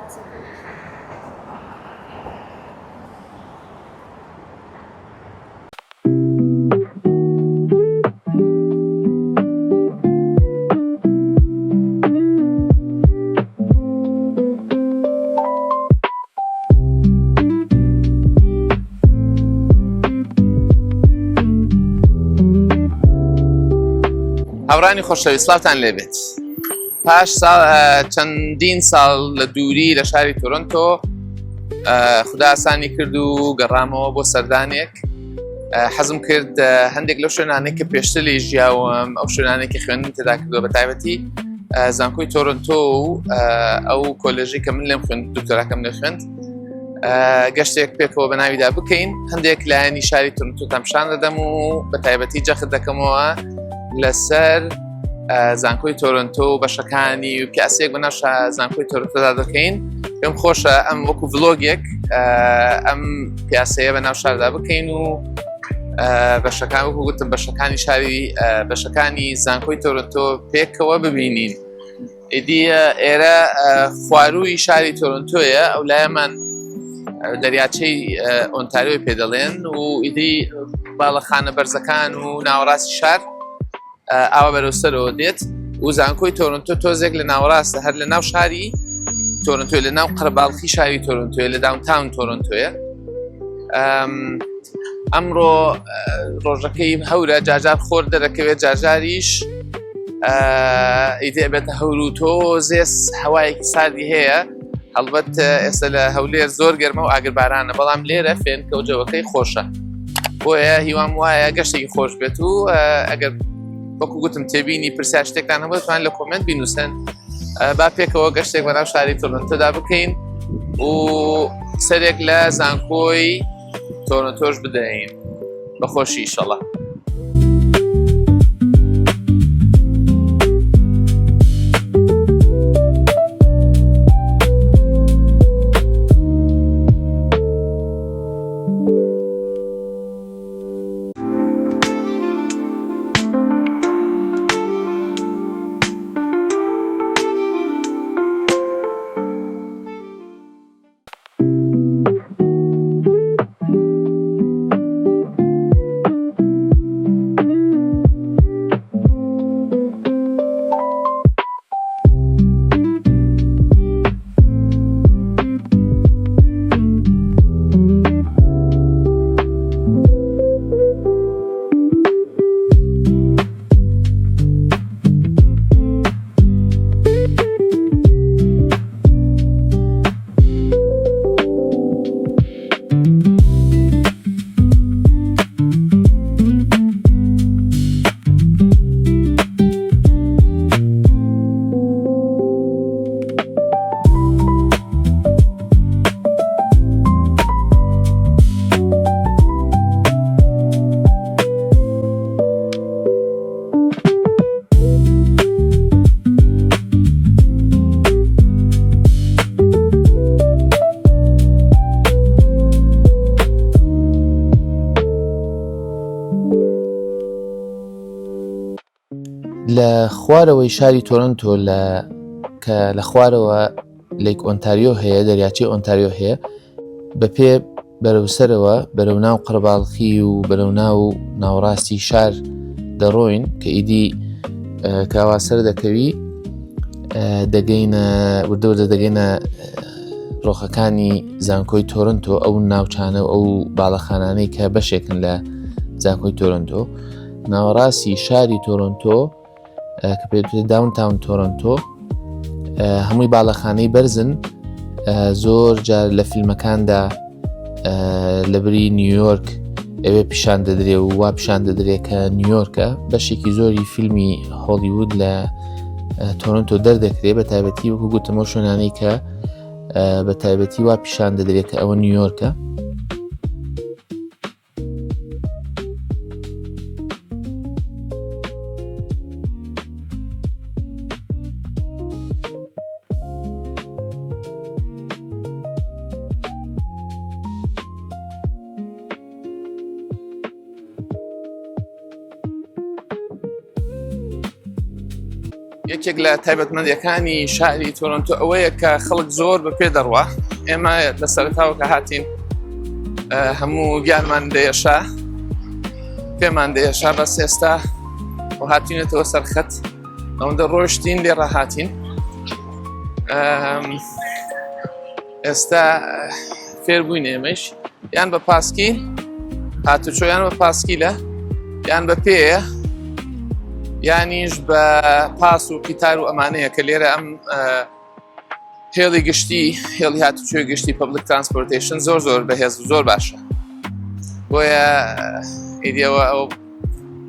هاوڕانی خۆشەویست سڵاوتان لێبێت. پاش چەندین ساڵ لە دووری لە شاری تۆرۆنتۆ خوددا ئاسانی کرد و گەڕامەوە بۆ سەردانێک. حەزم کرد هەندێک لەو شوێنانەی کە پێشتر لێ ژیاوم ئەو شوێنانێکی خوێندن تێدا کردووە بە تایبەتی زانکۆی تۆرۆنتۆ و ئەو کۆلێژی کە من لێم خوێند دکتۆراکەم لێ خوێند گەشتێک پێکەوە بە ناویدا بکەین. هەندێک لایەنی شاری تۆرۆنتۆ تەماشان دەدەم و بە تایبەتی جەخت دەکەمەوە لەسەر زانکۆی تۆرۆنتۆ و بەشەکانی و پیاسەیەک بەناو زانکۆی تۆرۆنتۆدا دەکەین. پێم خۆشە ئەم وەکو ڤلۆگێک ئەم پیاسەیە بەناو شاردا بکەین و بەشەکان وەکو گوتم بەشەکانی زانکۆی تۆرۆنتۆ پێکەوە ببینین. ئیدی ئێرە خوارووی شاری تۆرۆنتۆیە، ئەو لایەمان دەریاچەی ئۆنتاریۆی پێدەڵێن و ئیدی باڵەخانە بەرزەکان و ناوەڕاستی شار ئاوا بەرەوسەرەوە دێت و زانکۆی تۆرۆنتۆ تۆزێک لە ناوەڕاستە هەر لە ناو شاری تۆرۆنتۆی لە ناو قەرەباڵغی شاری تۆرۆنتۆیە لە داونتاون تۆرۆنتۆیە. ئەمڕۆ ڕۆژەکەی هەورە جارجار خۆر دەرەکەوێت جارجاریش ئیدێ بێتە هەور و تۆزێ هەوایەکی ساردی هەیە. هەڵبەت ئێستا لە هەولێر زۆر گەرمە و ئاگربارانە، بەڵام لێرە فێنکە و جەوەکەی خۆشە، بۆیە هیوام وایە گەشتێکی خۆش بێت و ئەگەر وەکو گوتم تێبینی پرسیار شتێکتان هەبێت توان لە کۆمنت بینووسن با پێکەوە گەشتێک بەناو شاری تۆرۆنتۆدا بکەین و سەرێک لە زانکۆی تۆرۆنتۆش بدەین. بەخۆشی ئیشەڵڵا. لە خوارەوەی شاری تۆرۆنتۆ کە لە خوارەوە لێک ئۆنتاریۆ هەیە، دەریاچەی ئۆنتاریۆ هەیە، بەپێ بەرەوسەرەوە بەرەو ناو قەرەباڵغی و بەرەو ناو ناوەڕاستی شار دەڕۆین کە ئیدی کاوا سەر دەکەوی دەگەینە وردەوردە دەگەینە ڕۆخەکانی زانکۆی تۆرۆنتۆ، ئەو ناوچانە و ئەو باڵەخانانەی کە بەشێکن لە زانکۆی تۆرۆنتۆ. ناوەڕاستی شاری تۆرۆنتۆ کە پێوترێت داونتاون تۆرۆنتۆ هەمووی باڵەخانەی بەرزن. زۆر جار لە فیلمەکاندا لە بری نیویۆرک ئەوێ پیشان دەدرێ و وا پیشان دەدرێت کە نیویۆرکە. بەشێکی زۆری فیلمی هۆلیوود لە تۆرۆنتۆ دەردەکرێت، بە تایبەتی وەکو گوتمەوە شوێنانەی کە بە تایبەتی وا پیشان دەدرێت کە ئەوە نیویۆرکە. یەکێک لە تایبەتمەندیەکانی شاری تۆرۆنتۆ ئەوەیە کە خەڵک زۆر بە پێ دەڕوا. ئێمە لە سەرەتاوە کە هاتین هەموو گیانمان دێشا پێمان دێشا بەس ئێستا و هاتینێتەوە سەرخەت ئەوەندە ڕۆشتین لێ ڕاهاتین. ئێستا فێربووین ئێمەش یان بە پاسکی هاتوچۆ یان بە پاسکیلە یان بە پێیە یانیش بە پاس و قیتار و ئەمانەیە کە لێرە ئەم هێڵی گشتی هێڵی هاتوچۆی گشتی پبلیک ترانسپۆرتیشن زۆر بەهێز و زۆر باشە. بۆیە ئیدیەوە ئەو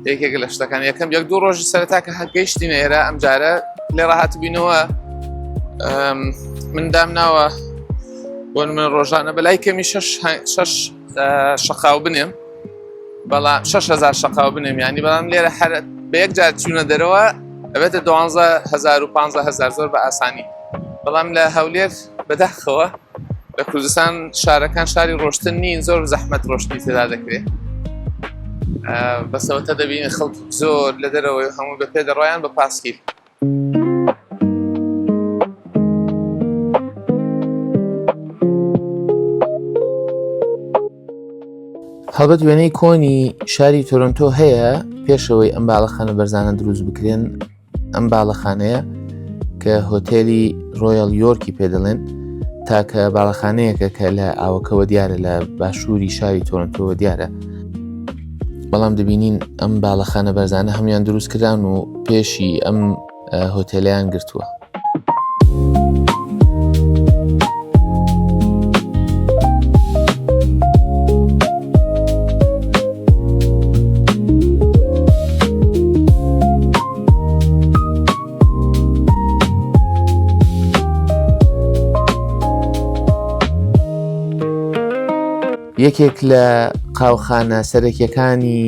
یەکێک لە شتەکان یەکەم یەک دوو ڕۆژی سەرەتا کە گەیشتینە ئێرە ئەم جارە لێرە هاتبووینەوە من دامناوە بۆ من ڕۆژانە بەلای کەمی 6 شەقاو بنێم بەڵام 6,000 شەقاو بنێم ینی بەڵام لێرە هەر بە یەک جار چوونە دەرەوە ئەبێتە 12,000 و 15,000 زۆر بە ئاسانی. بەڵام لە هەولێر بەداخەوە لە کوردستان شارەکان شاری ڕۆشتن نین زۆر زەحمەت ڕۆشتنی تێدا دەکرێت. بەسەوەتە دەبینی خەڵک زۆر لە دەرەوەی هەموو بە پێ دەڕۆیان بە پاسکیل. هەڵبەت وێنەی کۆنی شاری تۆرۆنتۆ هەیە پێشەوەی ئەم باڵەخانە بەرزانە دروست بکرێن. ئەم باڵەخانەیە کە هۆتێلی ڕۆیەڵ یۆرکی پێ دەڵێن تاکە باڵەخانەیەکە کە لە ئاوەکەوە دیارە لە باشووری شاری تۆرۆنتۆوە دیارە. بەڵام دەبینین ئەم باڵەخانە بەرزانە هەمویان دروست کران و پێشی ئەم هۆتێلیان گرتووە. یەکێک لە قاوەخانە سەرەکیەکانی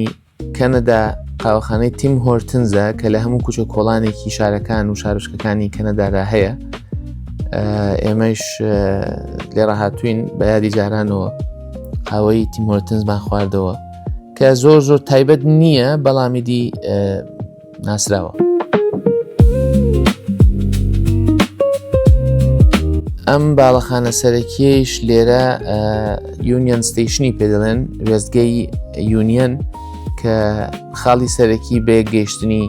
کەنەدا قاوەخانەی تیم هۆرتنزە کە لە هەموو کوچە کۆڵانێکی شارەکان و شارۆچکەکانی کەنەدادا هەیە. ئێمەش لێرە هاتووین بە یادی جارانەوە قاوەی تیم هۆرتنزمان خواردەوە کە زۆر تایبەت نییە بەڵامیدی ناسراوە. ئەم باڵەخانە سەرەکیەیش لێرە یونیەن ستیشنی پێ دەڵێن وێستگەی یونیەن کە خاڵی سەرەکی بە گەیشتنی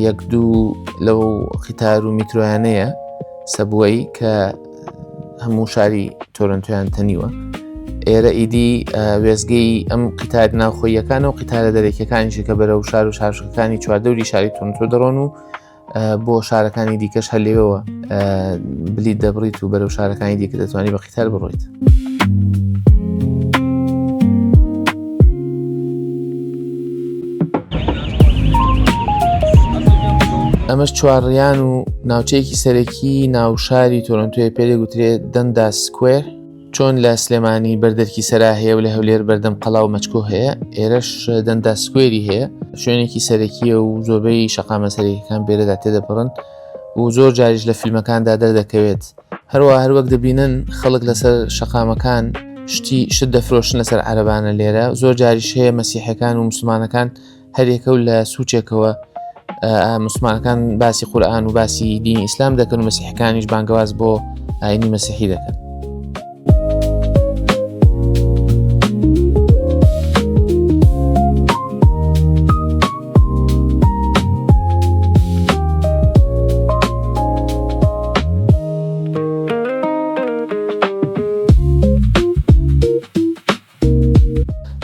یەک دوو لەو قیتار و میترۆیانەیە سەبووەی کە هەموو شاری تۆرۆنتۆیان تەنیوە. ئێرە ئیدی وێستگەی ئەم قیتار ناوخۆیەکان و قیتارە دەرەکیەکانیشی کە بەرەو شار و شارشەکانی چواردەوری شاری تۆرۆنتۆ دەڕۆن و بۆ شارەکانی دیکەش هەلێەوە بلیت دەبڕیت و بەرەو شارەکانی دیکە دەتوانانی بە قیتار بڕۆیت. ئەمەش چوارڕیان و ناوچەیەکی سەرەکی ناوشاری تۆرۆنتۆیە پێ دەگوترێت دەندا سکوێر. چۆن لە سلێمانی بەردەرکی سەرا هەیە و لە هەولێر بەردەم قەڵاو مەچکۆ هەیە، ئێرەش دەندا سکوێری هەیە شوێنێکی سەرەکیە و زۆربەی شەقامە سەرەکیەکان بێرەدا تێدەپەڕن و زۆر جاریش لە فیلمەکاندا دەردەکەوێت. هەروەک دەبینن خەڵک لەسەر شەقامەکان شت دەفرۆشن لەسەر عەرەبانە. لێرە زۆر جاریش هەیە مەسیحەکان و موسڵمانەکان هەرێکە و لە سوچێکەوە موسڵمانەکان باسی قورئان و باسی دینی ئیسلام دەکەن و مەسیحەکانیش بانگەواز بۆ ئاینی مەسیحی دەکەن.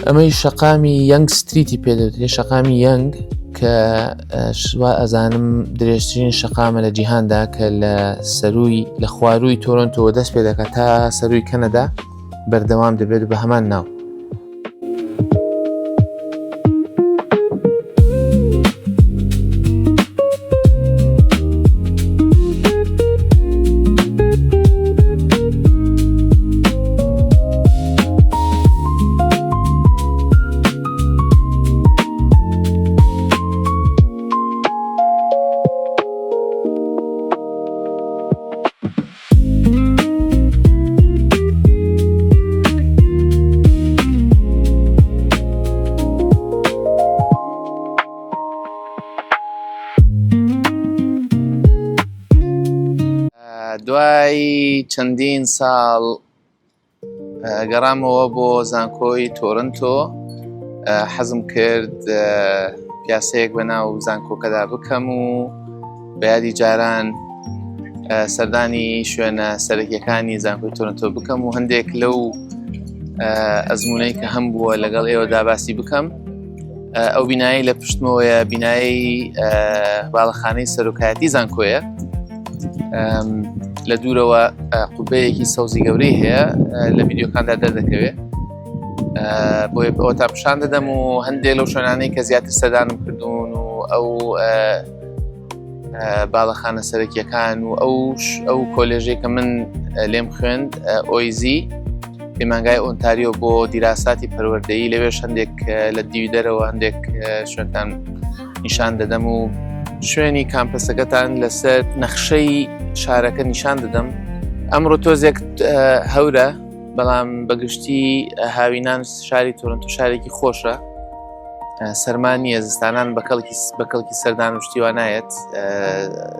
ئەمەی شەقامی یەنگ ستریتی پێدەوترێت، شەقامی یەنگ کە ئەزانم درێژترین شەقامە لە جیهاندا کە لە سەرووی لە خوارووی تۆرۆنتۆوە دەست پێ دەکات تا سەرووی کەنەدا بەردەوام دەبێت بە هەمان ناو. دوای چەندین ساڵ گەڕامەوە بۆ زانکۆی تۆرنتۆ. حەزم کرد پیاسەیەک بە ناو زانکۆکەدا بکەم و بە یادی جاران سەردانی شوێنە سەرەکیەکانی زانکۆی تۆرنتۆ بکەم و هەندێک لەو ئەزمونەی کە هەم بووە لەگەڵ ئێوەدا باسی بکەم. ئەو بینایی لە پشتمەوەیە بینایی باڵەخانەی سەرۆکایەتی زانکۆیە. لە دوورەوە قوبەیەکی سەوزی گەورەی هەیە لە ڤیدیۆکاندا دەردەکەوێت. بۆیە ئەوە تا پیشان دەدەم و هەندێک لەو شوێنانەی کە زیاتر سەردانم کردوون و ئەو باڵەخانە سەرەکیەکان و ئەو کۆلێژەی کە من لێم خوێند ئۆیزی پەیمانگای ئۆنتاریۆ بۆ دیراساتی پەروەردەیی، لەوێش هەندێک لە دیوی هەندێک شوێنتان نیشان دەدەم و شوێنی کامپەسەکەتان لەسەر نەخشەی شارەکە نیشان دەدەم. ئەمڕۆ تۆزێک هەورە، بەڵام بەگشتی هاوینان شاری تۆرنتۆ شارێکی خۆشە. سەرمانیە، زستانان بەکەڵکی سەردان و شتیوان نایەت،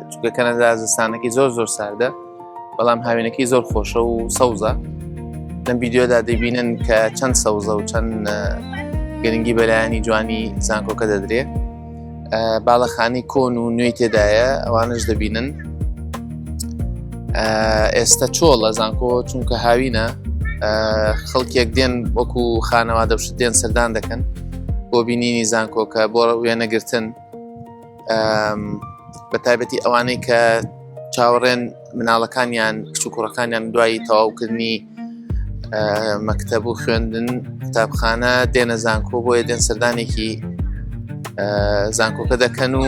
چونکە کەنەدا زستانەکەی زۆر ساردە، بەڵام هاوینەکەی زۆر خۆشە و سەوزە. لەم ڤیدیۆدا دەبینن کە چەند سەوزە و چەند گرنگی بەلایانی جوانی زانکۆکە دەدرێت. باڵەخانەی کۆن و نوێی تێدایە، ئەوانش دەبینن. ئێستا چۆڵە زانکۆ چونکە هاوینە، خەڵکێک دێن وەکو خانەوادە دەوشت دێن سەردان دەکەن بۆ بینینی زانکۆکە، بۆ وێنەگرتن. بە تایبەتی ئەوانەی کە چاوەڕێن مناڵەکانیان کچ و کوڕەکانیان دوایی تەواوکردنی مەکتەب و خوێندن قوتابخانە دێنە زانکۆ، بۆیە دێن سەردانێکی زانکۆکە دەکەن و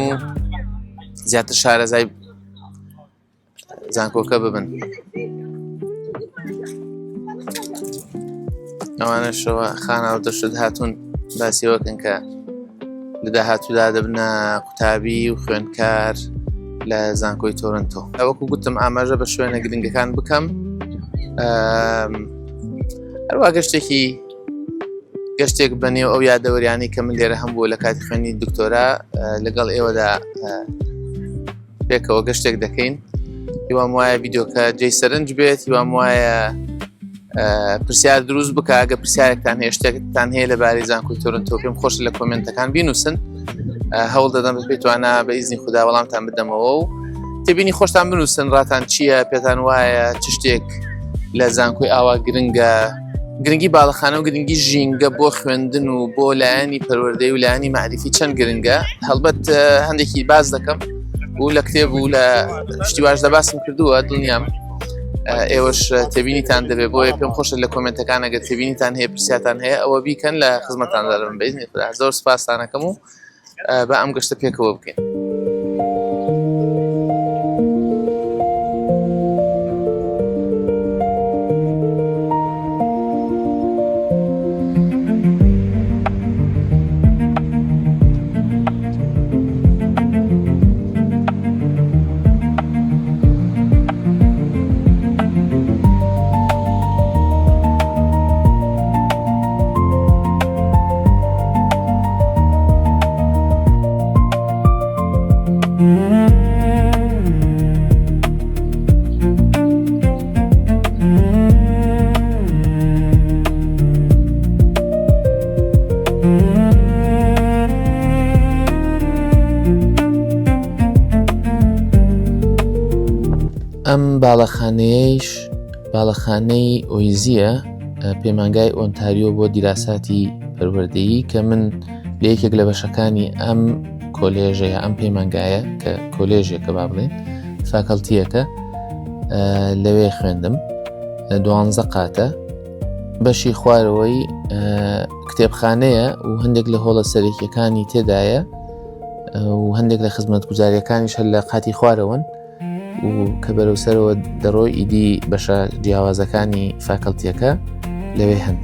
زیاتر شارەزای زانکۆکە ببن. ئەوانەشەوە خاناو دەشت هاتوون باسیەوەکەن کە لە داهاتوودا دەبنە قوتابی و خوێندکار لە زانکۆی تۆرنتۆ. وەکو گوتم ئاماژە بە شوێنە گرنگەکان بکەم. هەروە گەشتێک بەنێو ئەو یادەوەریانی کە من لێرە هەم بووە لە کاتی خوێنی دکتۆرا لەگەڵ ئێوەدا پێکەوە گەشتێک دەکەین. هیوام وایە ڤیدیۆکە جێی سەرنج بێت، هیوام وایە پرسیار دروست بکە. ئەگە پرسیارێکتان هەیە، شتێکتان هەیە لەبارەی زانکۆی تۆرنتۆ، پێم خۆشە لە کۆمنتەکان بینووسن. هەوڵ دەدەم بتوانە بە ئیزنی خوددا وەڵامتان بدەمەوە و تێبینی خۆشتان بنووسن ڕاتان چییە، پێتان وایە چ شتێک لە زانکۆی ئاوا گرنگی باڵەخانە و گرنگی ژینگە بۆ خوێندن و بۆ لایەنی پەروەردەی و لایەنی معرفی چەند گرنگە. هەڵبەت هەندێکی باز دەکەم و لە کتێب و لە شتیواشدا باسم کردووە، دڵنیام ئێوەش تێبینیتان دەبێت. بۆیە پێم خۆشە لە کۆمنتەکان ئەگەر تێبینیتان هەیە، پرسیارتان هەیە، ئەوە بیکەن، لە خزمەتتاندا دەبم. بە ئیزنی خوددا زۆر سوپاستان دەکەم و بە ئەم گەشتە پێکەوە بکەین. ئەم باڵەخانەی ئۆیزیە، پەیمانگای ئۆنتاریۆ بۆ دیراساتی پەروەردەیی، کە من لە یەکێک لە بەشەکانی ئەم کۆلێژەیە، ئەم پەیمانگایە کە کۆلێژێکە با بڵێن، فاکەڵتیەکە لەوێ خوێندم. 12 قاتە، بەشی خوارەوەی کتێبخانەیە و هەندێک لە هۆڵە سەرەکیەکانی تێدایە و هەندێک لە خزمەتگوزاریەکانیش هەر لە قاتی خوارەوەن و کە بەرەوسەرەوە دەڕۆی ئیدی بەشە جیاوازەکانی فاکەڵتیەکە لەوێ هەن.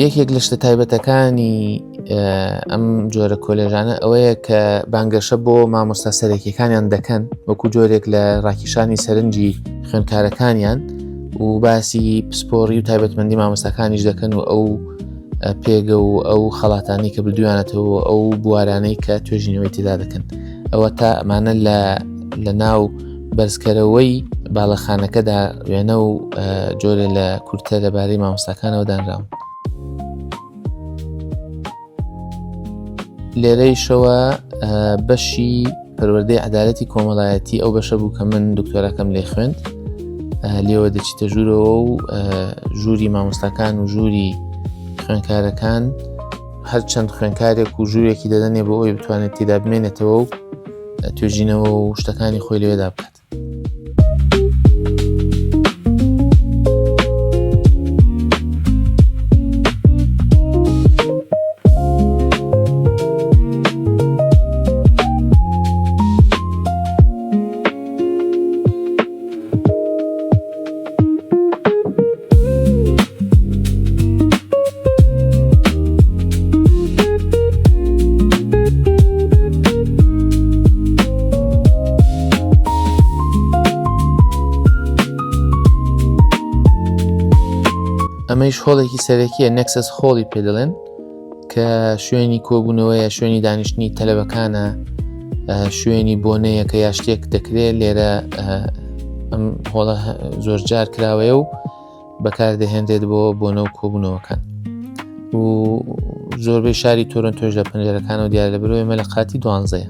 یەکێک لە شتە تایبەتەکانی ئەم جۆرە کۆلێژانە ئەوەیە کە بانگەشە بۆ مامۆستا سەرەکیەکانیان دەکەن وەکو جۆرێک لە ڕاکیشانی سەرنجی خوێندکارەکانیان و باسی پسپۆڕی و تایبەتمەندی مامۆستاکانیش دەکەن و ئەو پێگە و ئەو خەڵاتانی کە بردویانەتەوە ئەو بوارانەی کە توێژینەوەی تێدا دەکەن. ئەوە تا ئەمانە لە ناو بەرزکەرەوەی باڵەخانەکەدا وێنە و جۆرە لە کورتە لەبارەی مامۆستاکانەوە دانراون. لێرەیشەوە بەشی پەروەردەی عەدالەتی کۆمەڵایەتی ئەو بەشە بوو کە من دکتۆراکەم لێ خوێند. لێوە دەچیتە ژوورەوە و ژووری مامۆستاکان و ژووری خوێندکارەکان هەرچەند خوێندکارێک و ژوورێکی دەدەنێ بۆ ئەوی بتوانێت تێدا بمێنێتەوە و توێژینەوە و شتەکانی خۆی لەوێدا بکات. ئەمەش هۆڵێکی سەرەکیە نێکسەس هۆڵی پێ دەڵێن کە شوێنی کۆبوونەوەیە، شوێنی دانیشتنی تەلەبەکانە، شوێنی بۆنەیە کە یا شتێک دەکرێت. لێرە ئەم هۆڵە زۆر جار کراوەیە و بەکاردەهێنرێت بۆ بۆنە و کۆبوونەوەکان و زۆربەی شاری تۆرۆنتۆش لە پەنجەرەکانەوە دیارە لەبەرەوەی ئێمە لە قاتی 12ە.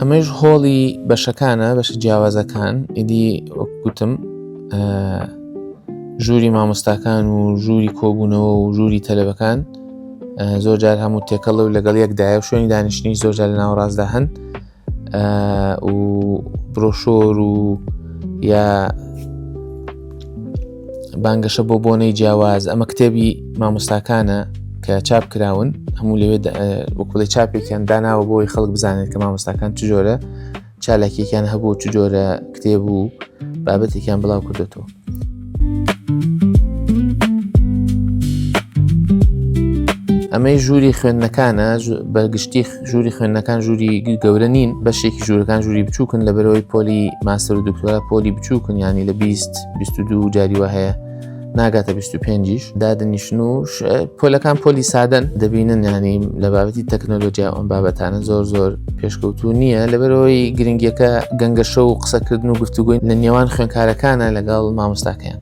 ئەمەش هۆڵی بەشەکانە، بەشە جیاوازەکان. ئیدی وەکوتم ژووری مامۆستاکان و ژووری کۆبوونەوە و ژووری تەلەبەکان زۆر جار هەموو تێکەڵە و لەگەڵ یەکدایە و شوێنی دانیشتنی زۆر جار لە ناوەڕاستدا هەن و برۆشۆر و یا بانگەشە بۆ بۆنەی جیاواز. ئەمە کتێبی مامۆستاکانە کە چاپ کراون، هەموو لەوێ وەکوڵی چاپێکیان داناوە بۆی خەڵک بزانێت کە مامۆستاکان چ جۆرە چالاکیەکیان هەبوو، چ جۆرە کتێب و بابەتێکیان بڵاو کردێتەوە. ئەمەی ژووری خوێندنەکانە، بەگشتی ژووری خوێندنەکان ژووری گەورە نین، بەشێکی ژوورەکان ژووری بچووکن لەبەرەوەی پۆلی ماستەر و دکتۆرا پۆلی بچووکن، ینی لە 22 جاریوە هەیە ناگاتە 25ش دادنیشن و پۆلەکان پۆلی سادەن دەبینن، ینی لە بابەتی تەکنۆلۆژیا ئەم بابەتانە زۆر پێشکەوتوو نییە. لەبەرەوەی گرنگیەکە گەنگەشە و قسەکردن و گفتوگۆی لە نێوان خوێندکارەکانە لەگەڵ مامۆستاکەیان.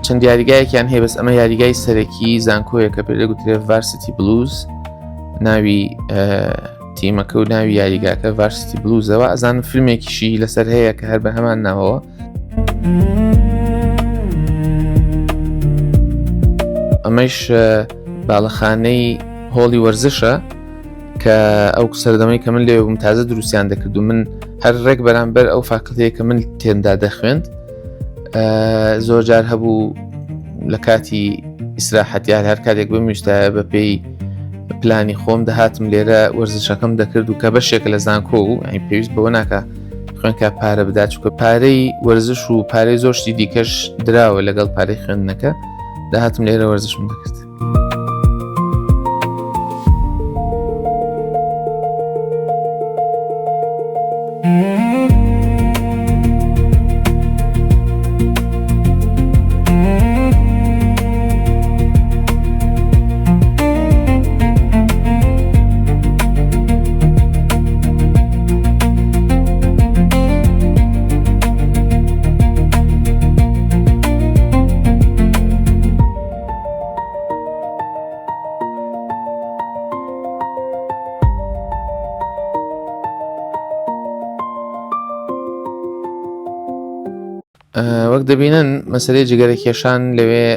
چەند یاریگایەکیان هەیە، بەس ئەمە یاریگای سەرەکی زانکۆیە کە پێ دەگوترێت ڤارسیتی بلوز. ناوی تیمەکە و ناوی یاریگاکە ڤارسیتی بلوزەوە. ئەزانم فیلمێکیشی لەسەر هەیە کە هەر بە هەمان ناوەوە. ئەمەش باڵەخانەی هۆڵی وەرزشە کە ئەو سەردەمەی کە من لێ بووم تازە دروستیان دەکرد و من هەر ڕێک بەرامبەر ئەو فاکڵتەیە کە من تێندا دەخوێند زۆر جار هەبوو لە کاتی ئیسراحەتیار هەر کاتێک بمویستایە بە پێی پلانی خۆم دەهاتم لێرە وەرزشەکەم دەکرد و کە بەشێکە لە زانکۆ و ئەین پێویست بەوە ناکە خوێنکە پارە بدات، چونکە پارەی وەرزش و پارەی زۆر شتی دیکەش دراوە لەگەڵ پارەی خوێندنەکە، داهاتم لێرە وەرزشم دەکرد. وەک دەبینن مەسەلەی جگەرەکێشان لەوێ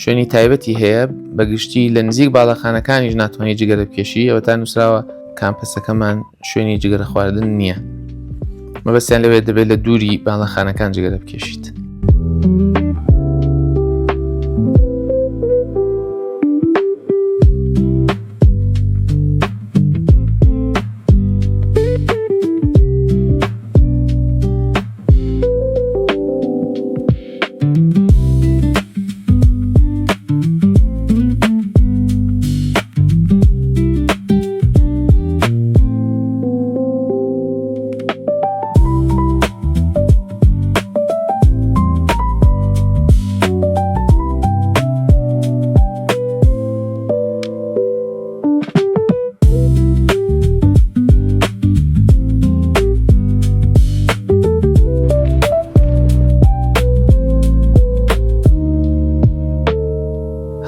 شوێنی تایبەتی هەیە بەگشتی لە نزیک باڵەخانەکانیش ناتوانانی جگەرە بکێشی ئەوە تا نووسراوە کامپەسەکەمان شوێنی جگەرە خواردن نییە مەبەستیان لەوێ دەبێت لە دووری باڵەخانەکان جگەرە بکێشیت.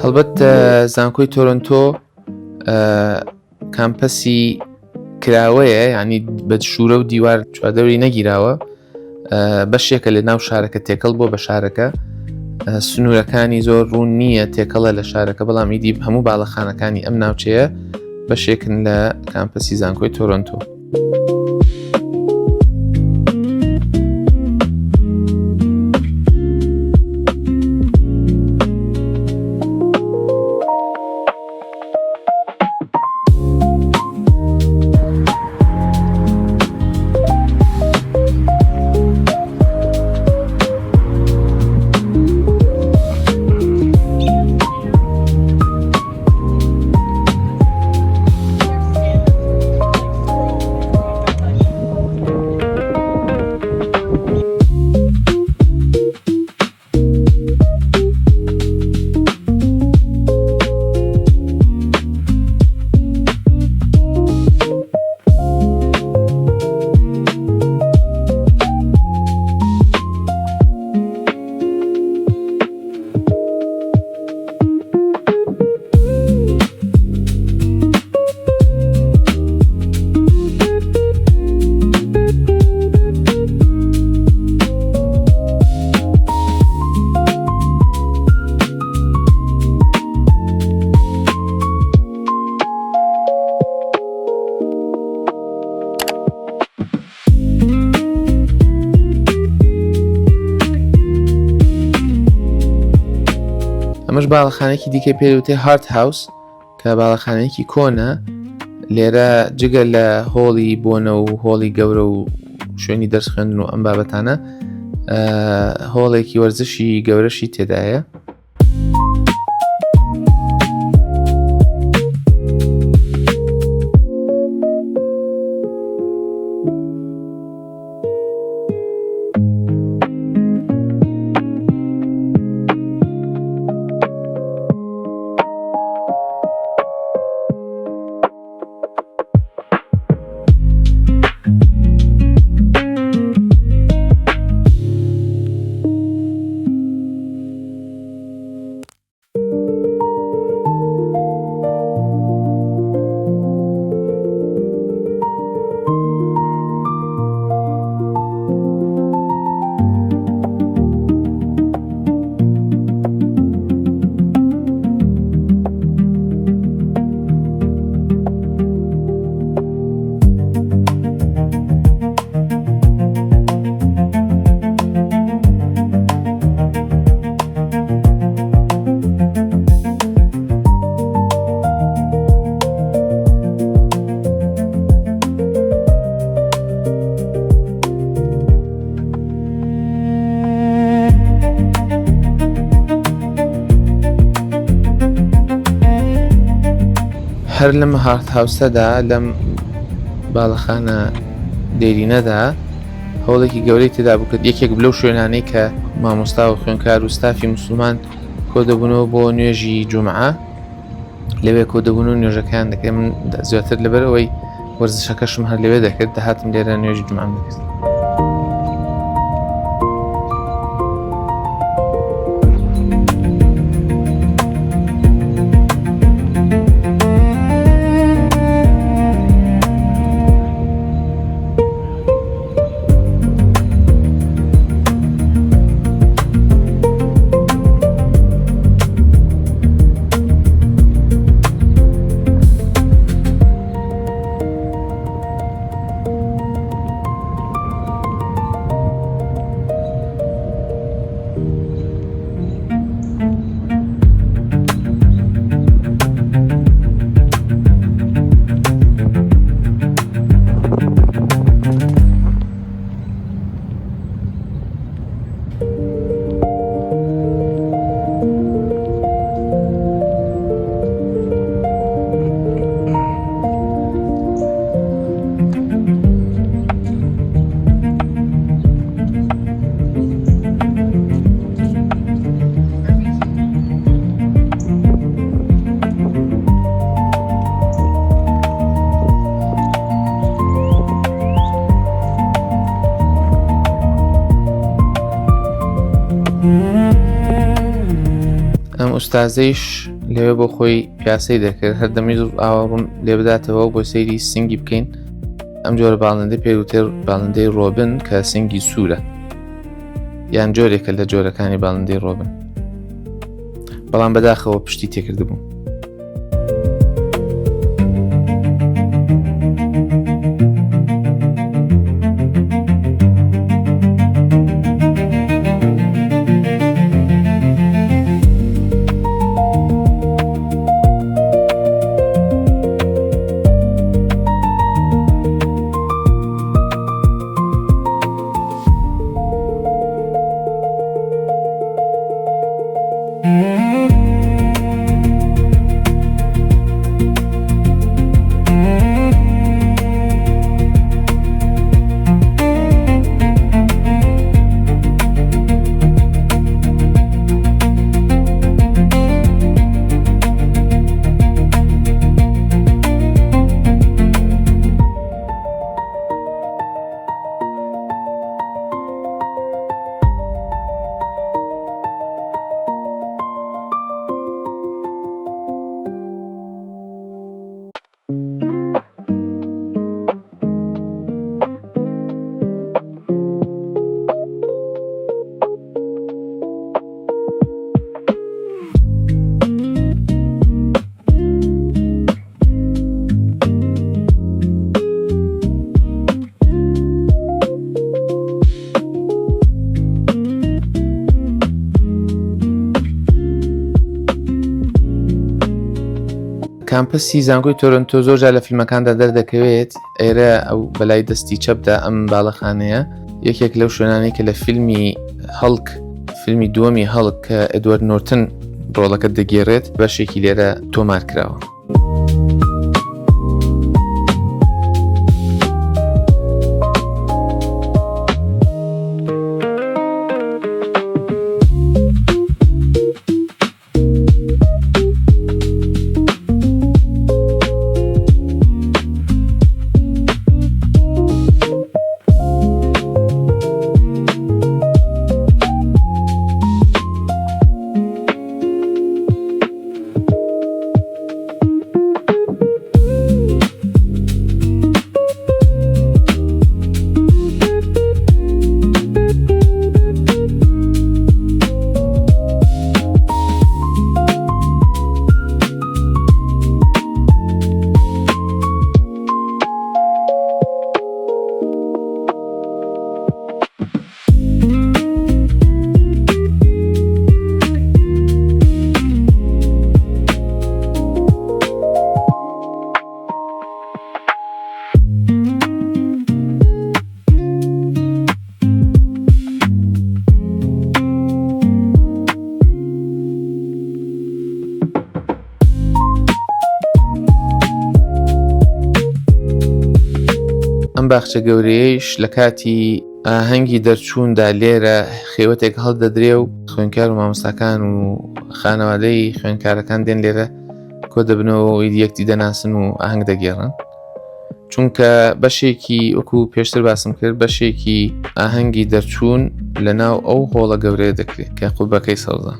هەڵبەت زانکۆی تۆرۆنتۆ کامپەسی کراوەیە یعنی بە شوورە و دیوار چواردەوری نەگیراوە بەشێکە لە ناو شارەکە تێکەڵ بۆ بە شارەکە سنوورەکانی زۆر ڕوون نییە تێکەڵە لە شارەکە بەڵام ئیدی هەموو باڵەخانەکانی ئەم ناوچەیە بەشێکن لە کامپەسی زانکۆی تۆرۆنتۆ. ئەمەش باڵەخانەیەکی دیکە پێوتێ هارت هاوس کە باڵەخانەیەکی کۆنە لێرە جگە لە هۆڵی بۆنە و هۆڵی گەورە و شوێنی دەرس خوێندن و ئەم بابەتانە هۆڵێکی وەرزشی گەورەشی تێدایە. هەر لەم هارت هاوسەدا لەم باڵەخانە دێرینەدا هەوڵێکی گەورەی تێدا بوو کە یەکێک بلەو شوێنانەی کە مامۆستا و خوێندکار و ستافی موسڵمان کۆدەبوونەوە بۆ نوێژی جومعە لەوێ کۆدەبوون و نوێژەکان دەکەم زیاتر لەبەرەوەی وەرزشەکەشم هەر لەوێ دەکرد دەهاتم لێرە نوێژی جومعەم دەکرد. ئەم ئوستازەیش لێوێ بۆ خۆی پیاسەی دەکرد هەر دەمەوێت ئاوەڕوون لێ بداتەوە بۆ سەیری سنگی بکەین. ئەم جۆرە باڵندەی پێوتر باڵندەی ڕۆبن کە سنگی سوورە یان جۆرێکە لە جۆرەکانی باڵندەی ڕۆبن، بەڵام بەداخەوە پشتی تێکردبوو. کامپەسی زانکۆی تۆرۆنتۆ زۆرجار لە فیلمەکاندا دەردەکەوێت. ئێرە ئەو بەلای دەستی چەپدا ئەم باڵەخانەیە یەکێک لەو شوێنانەی کە لە فیلمی هەڵک فیلمی دووەمی هەڵک کە ئێدوارد نۆرتن ڕۆڵەکە دەگێڕێت بەشێکی لێرە تۆمار کراوە. ئەم باخچە گەورەیەش لە کاتی ئاهەنگی دەرچووندا لێرە خێوەتێک هەڵدەدرێ و خوێنکار و مامۆستاکان و خانەوادەی خوێنکارەکان دێن لێرە کۆ دەبنەوە و یەکتی دەناسن و ئاهەنگ دەگێڕن، چونکە بەشێکی وەکو پێشتر باسم کرد بەشێکی ئاهەنگی دەرچوون لە ناو ئەو هۆڵە گەورەیە دەکرێت کە قوبەکەی سەوزە.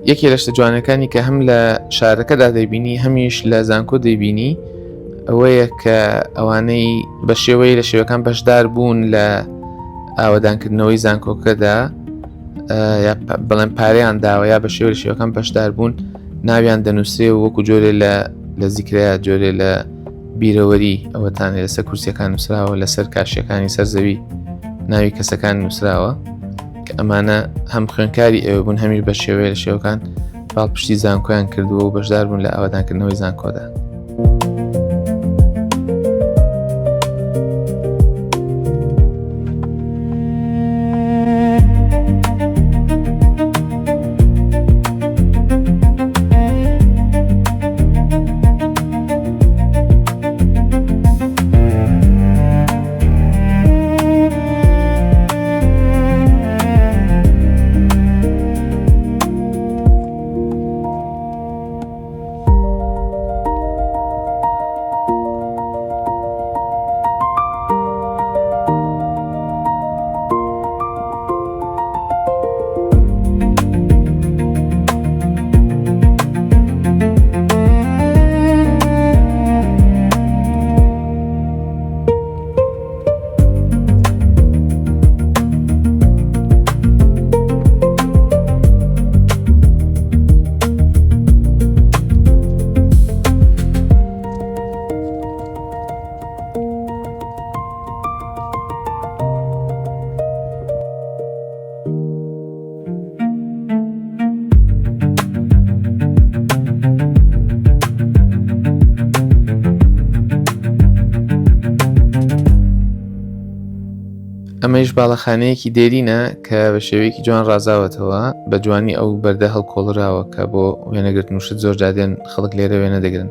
یەکێ لە شتە جوانەکانی کە هەم لە شارەکەدا دەیبینی هەمیش لە زانکۆ دەیبینی ئەوەیە کە ئەوانەی بە شێوەی لە شێوەکان بەشدار بوون لە ئاوەدانکردنەوەی زانکۆکەدا یا بەڵێن پارەیان داوە یا بە شێوە لە شێوەکان بەشدار بوون ناویان دەنووسێ و وەکو جۆرێ لە زیکرەیە جۆرێ لە بیرەوەری ئەوەتانێ لەسەر کورسیەکان نووسراوە لەسەر کاشیەکانی سەرزەوی ناوی کەسەکان نووسراوە کە ئەمانە هەم خوێنکاری ئێوە بوون هەمیش بە شێوەیە لە شێوەکان پاڵپشتی زانکۆیان کردووە و بەشدار بوون لە ئاوەدانکردنەوەی زانکۆدا. ئەمەش باڵەخانەیەکی دێرینە کە بە شێوەیەکی جوان ڕازاوەتەوە بە جوانی ئەو بەردە هەڵکۆڵراوە کە بۆ وێنەگرتن وشت زۆر جادێن خەڵک لێرە وێنە دەگرن.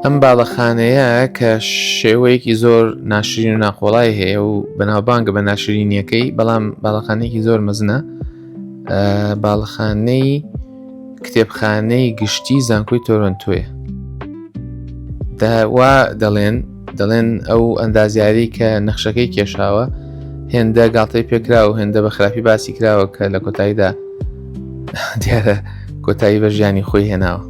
ئەم باڵەخانەیە کە شێوەیەکی زۆر ناشرین و ناخۆڵای هەیە و بەناوبانگە بە ناشرینیەکەی بەڵام باڵەخانەیەکی زۆر مەزنە باڵەخانەی کتێبخانەی گشتی زانکۆی تۆرۆنتۆیە وا دەڵێن ئەو ئەندازیاری کە نەخشەکەی کێشاوە هێندە گاڵتەی پێکراوە و هێندە بە خراپی باسی کراوە کە لە کۆتاییدا دیارە کۆتایی بە ژیانی خۆی هێناوە.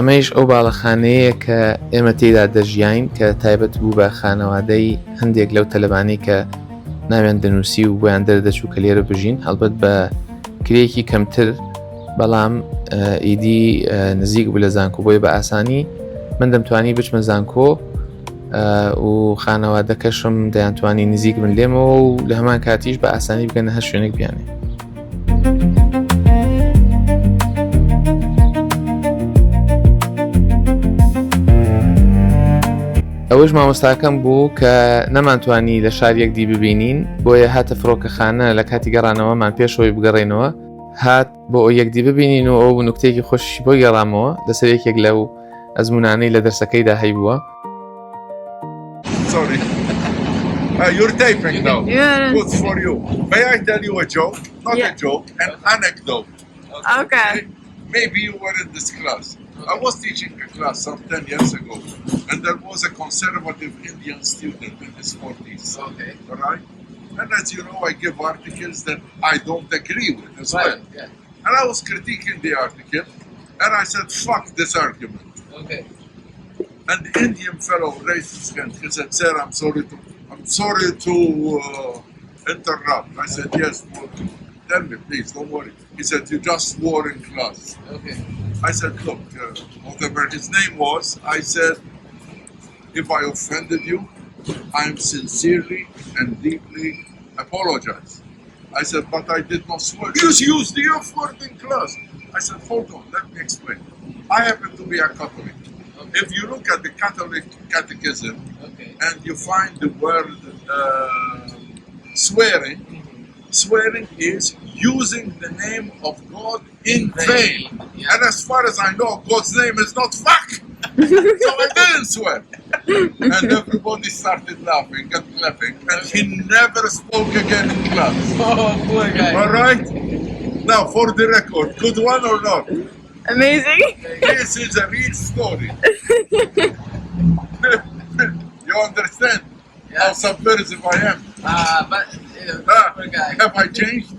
ئەمەش ئەو باڵەخانەیە کە ئێمە تێدا دەژیاین کە تایبەت بوو بە خانەوادەی هەندێک لەو تەلەبانەی کە ناویان دەنووسی و بۆیان دەردەچوو کە لێرە بژین هەڵبەت بە کرێکی کەمتر بەڵام ئیدی نزیک بوو لە زانکۆ بۆی بە ئاسانی من دەمتوانی بچمە زانکۆ و خانەوادەکەشم دەیانتوانی نزیک من لێمەوە و لە هەمان کاتیش بە ئاسانی بگەنە هەر شوێنێک بیانێ. ئەوەش مامۆستاکەم بوو کە نەمانتوانی لە شارێک دی ببینین بۆیە هاتە فڕۆکەخانە لە کاتی گەڕانەوەمان پێشەوەی بگەڕێنەوە هات بۆ ئەو یەکدی ببینین و ئەو نوکتێکی خۆشی بۆ گەڕامەوە لەسەر یەکێک لەو ئەزمونانەی لە دەرسەکەیدا هەیبووە. Sorry. You're taping now. Yes. Good for you. May I tell you a joke? Not Yeah. a joke, an anecdote. Okay. Maybe you were in this class. I was teaching a class some 10 years ago, and there was a conservative Indian student in his 40s. Okay. All right? And as you know, I give articles that I don't agree with as well. Yeah. And I was critiquing the article, and I said, fuck this argument. Okay. And the Indian fellow raised his hand. He said, "Sir, I'm sorry to interrupt." I said, "Yes, tell me, please, don't worry." He said, "You just swore in class." Okay. I said, "Look, whatever his name was," I said, "if I offended you, I am sincerely and deeply apologize." I said, "But I did not swear." You used the F word in class. I said, "Hold on, let me explain. I happen to be a Catholic. If you look at the Catholic Catechism Okay. and you find the word swearing, swearing is using the name of God in vain. Yeah. And as far as I know, God's name is not fuck. So I didn't swear. And everybody started laughing and clapping, and he never spoke again in class. Oh, poor guy. All right? Now, for the record, good one or not? Amazing. This is a real story. You understand how subversive I am? But poor guy. Have I changed?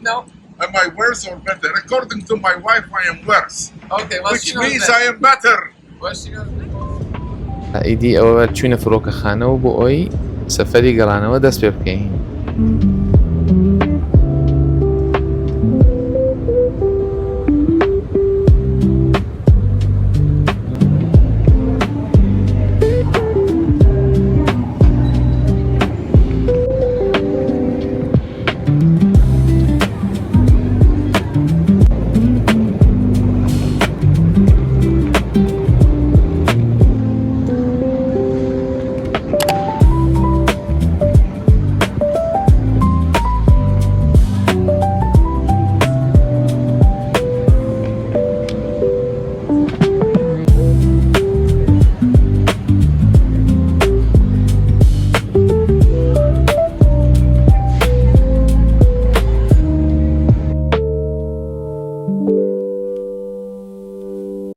No. Am I worse or better? According to my wife, I am worse. Okay. What's Which means I am better. What's she gonna ئیدی ئەوە چوینە فڕۆکەخانە و بۆ ئەوی سەفەری گەڕانەوە دەست پێ بکەین.